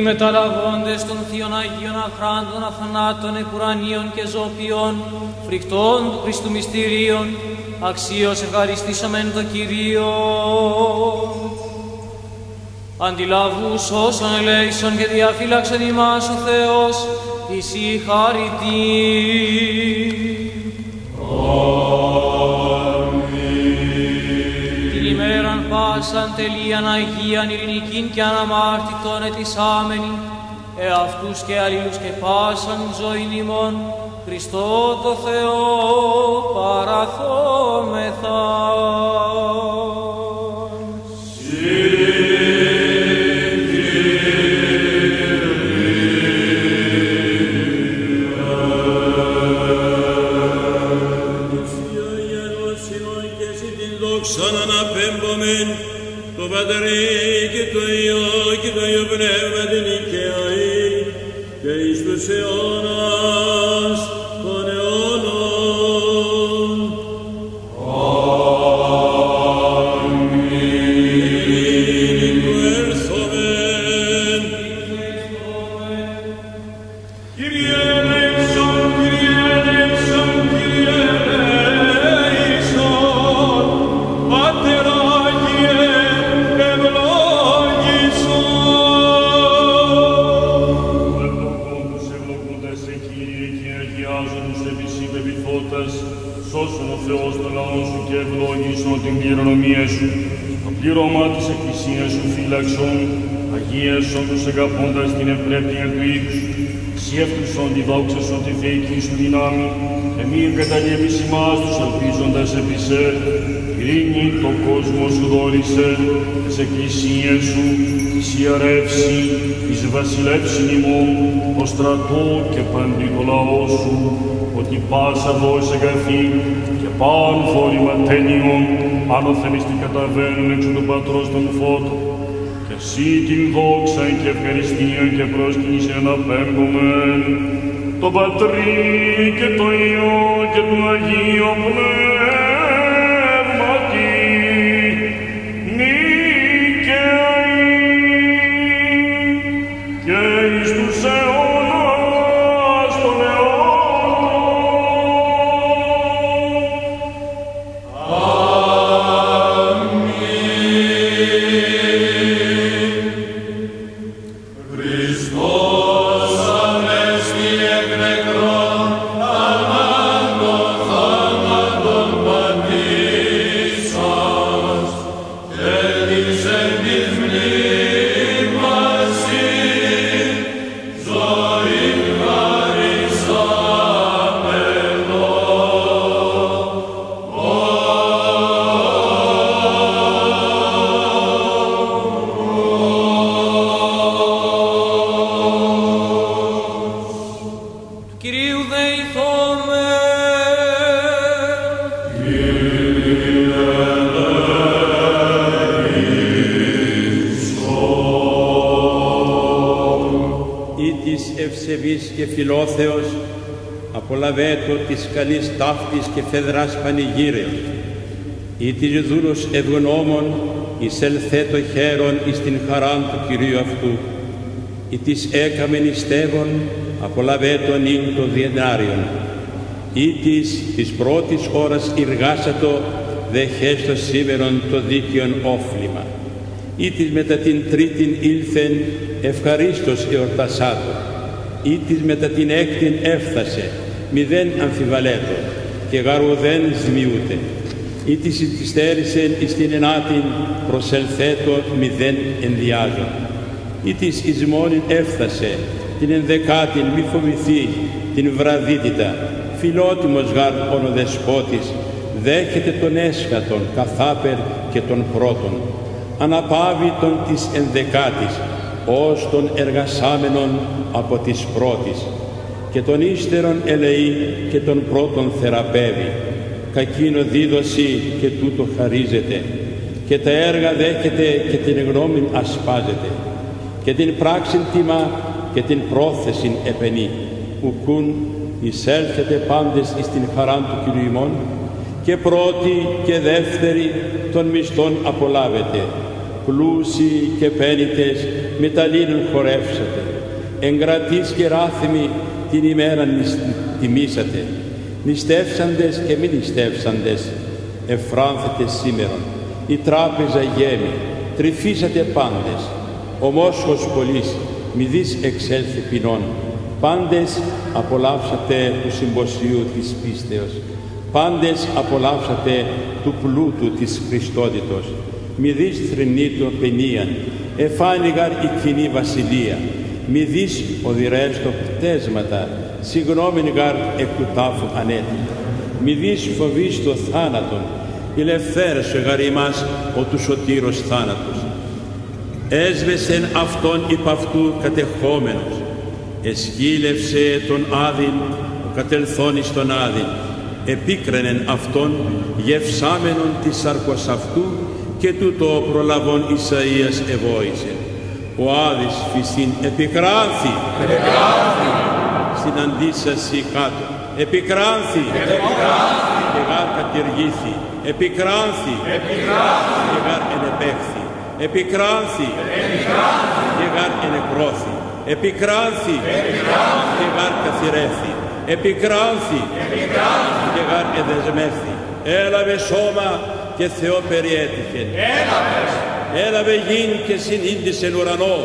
μεταλλαγόντες των θείων Αγίων αχράντων, αθανάτων, επουρανίων και ζωοποιών, φρικτών του Χριστού μυστηρίων, αξίως ευχαριστήσαμεν το Κυρίο. Αντιλαβούς όσων ελέησον και διαφύλαξον ημάς ο Θεός, ησυχαρητή. Την ημέραν πάσαν τελείαν Αγίαν, ειρηνικήν και αναμάρτητον ετισάμενη, εαυτούς και αλλήλους και πάσαν ζωήν ημών, Χριστό το Θεό παραθόμεθα. Σαν αναπέμπομεν το Πατρί και το Υιό και το Υιό Πνεύμα την οικαίαη και εις τους αιώνας των αιώνων. Αμήν. Προέρθομεν. Kyrie eleison, Kyrie eleison, Kyrie eleison. Pater Άγιε, ευλόγησον. Ευλογών τους ευλογούντας σε Κύριε και αγιάζον τους επισήμ επιφώτας, σώσον ο Θεός τον λαό σου και ευλόγησον την κληρονομία σου. Το πλήρωμα της Εκκλησίας σου φύλαξον, αγίασον τους αγαπώντας την ευπρέπεια του οίκου σου. Εσύ εύτουσον τη δόξασον τη θεϊκή σου δυνάμει, εμεί εγκαταλείπεις ημάς τους ελπίζοντας επί σε, ειρήνη το κόσμο σου δόρισε, τις εκκλησίες σου, της ιερεύση, της βασιλεύσιν ημών, το στρατό και παντή το λαό σου, ότι πάσα δόση εγκαθή και παν φόρημα τέλειων, άνωθεν εις την καταβαίνουν έξω του Πατρός των φώτων. Και εσύ την δόξα και ευχαριστία και πρόσκυνηση αναπέμπομεν, το Πατρί και το Υιό και το Αγίο Πνεύματι, νικαίοι και εις τους αιώνας των αιώνων. Και φιλόθεος, απολαβέτω της καλής ταύτης και φεδράς πανηγύρεως. Ή της δούλος ευγνώμων, εισελθέτω χαίρον εις την χαράν του Κυρίου αυτού. Ή της έκαμεν ιστεύων, απολαβέτω νυν το διενάριον. Ή της πρώτης ώρας εργάσατο, δεχέστο σήμερον το δίκαιον όφλημα. Ή της μετά την τρίτην ήλθεν, ευχαρίστως εορτασάτο. Ή της μετά την έκτην έφθασε, μηδέν αμφιβαλέτω, και γαρουδέν ζημιούται. Ή της υστέρησεν εις την ενάτην προσελθέτω, μηδέν ενδιάζω. Ή της εις μόνην έφθασε, την ενδεκάτην μη φοβηθεί, την βραδύτητα, φιλότιμος γαρ ον ο δεσπότης, δέχεται τον έσχατον καθάπερ και τον πρώτον, αναπάβει τον της ενδεκάτης, ως των εργασάμενων από της πρώτης, και τον ύστερον ελεεί και τον πρώτον θεραπεύει, κακίνο δίδωση και τούτο χαρίζεται, και τα έργα δέχεται και την γνώμην ασπάζεται, και την πράξην τιμά και την πρόθεσιν επενεί, ουκούν εισέλθετε πάντες εις την χαράν του Κυρίου ημών, και πρώτη και δεύτερη των μισθών απολάβετε, πλούσιοι και πένητες μεταλλήλων χορεύσατε, εγκρατείς και ράθιμοι την ημέραν τιμήσατε, νηστεύσαντες και μη νηστεύσαντες, εφράνθετε σήμερον, η τράπεζα γέμει, τρυφίσατε πάντες, ο μόσχος πολλής, μη δεις εξέλθει ποινών, πάντες απολαύσατε του συμποσίου της πίστεως, πάντες απολαύσατε του πλούτου της Χριστότητος, μη δεις θρηνήτω παινίαν, εφάνηγαρ η κοινή βασιλεία, μη δεις οδηρέστο πτέσματα, συγγνώμην γαρ εκ του τάφου ανέτει, μη δεις φοβείς το θάνατον, ηλευθέρεσαι γαρ ημάς ο του σωτήρος θάνατος. Έσβεσεν αυτόν υπ' αυτού κατεχόμενος, εσκύλευσε τον άδειν, ο κατελθόν εις τον άδειν, επίκρενεν αυτόν γευσάμενον της σαρκος αυτού, και τούτο προλαβών Ισαΐας εβόησε. Ο άδης φυσίν επικράνθη, στην αντίσταση κάτω, επικράνθη, και γάρ κατηργήθη, επικράνθη, και γάρ ενεπέχθη, επικράνθη, και γάρ ενεκρώθη, επικράνθη, και γάρ καθηρέθη, επικράνθη, και γάρ εδεσμεύθη. Έλαβε σώμα και Θεό περιέτυχε. Έλαβε γην και συνήντησεν ουρανό.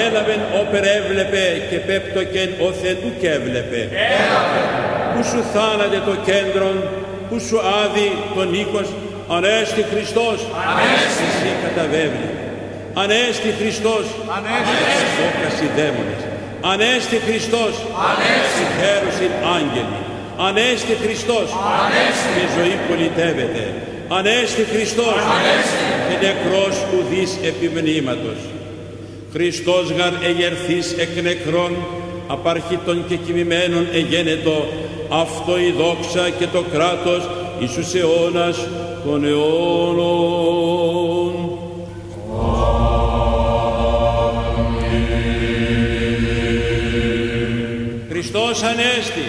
Έλαβεν όπερ έβλεπε και πέπτοκεν όθεν ουκ έβλεπε. Που σου θάνατε το κέντρον, που σου άδει τον οίκος, ανέστη Χριστός, εσύ καταβεύει. Ανέστη Χριστός, σώκας οι δαίμονες. Ανέστη Χριστός, Ανέστη. χαίρουσιν άγγελοι. Ανέστη Χριστός, Ανέστη. και ζωή πολιτεύεται. Ανέστη Χριστός, Ανέστη. και νεκρός ουδής επιμνήματος. Χριστός γαρ εγερθής εκ νεκρών, απαρχήτων και κοιμημένων εγένετο, αυτό η δόξα και το κράτος εις τους αιώνας των αιώνων. Χριστός Ανέστη,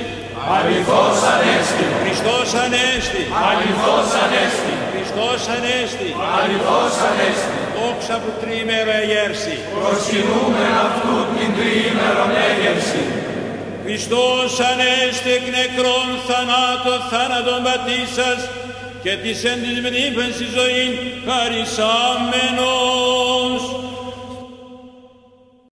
Αληθώς Ανέστη. Χριστός Ανέστη, Αληθώς Ανέστη. Χριστός Ανέστη, Αληθώς Ανέστη. δόξα που τριήμερο εγέρσι. Προσκυνούμεν αυτού την τριήμερον έγερση. Χριστός Ανέστη εκ νεκρών θάνατον πατήσας και της εν της μνήπεν στη ζωήν χαρισάμενος.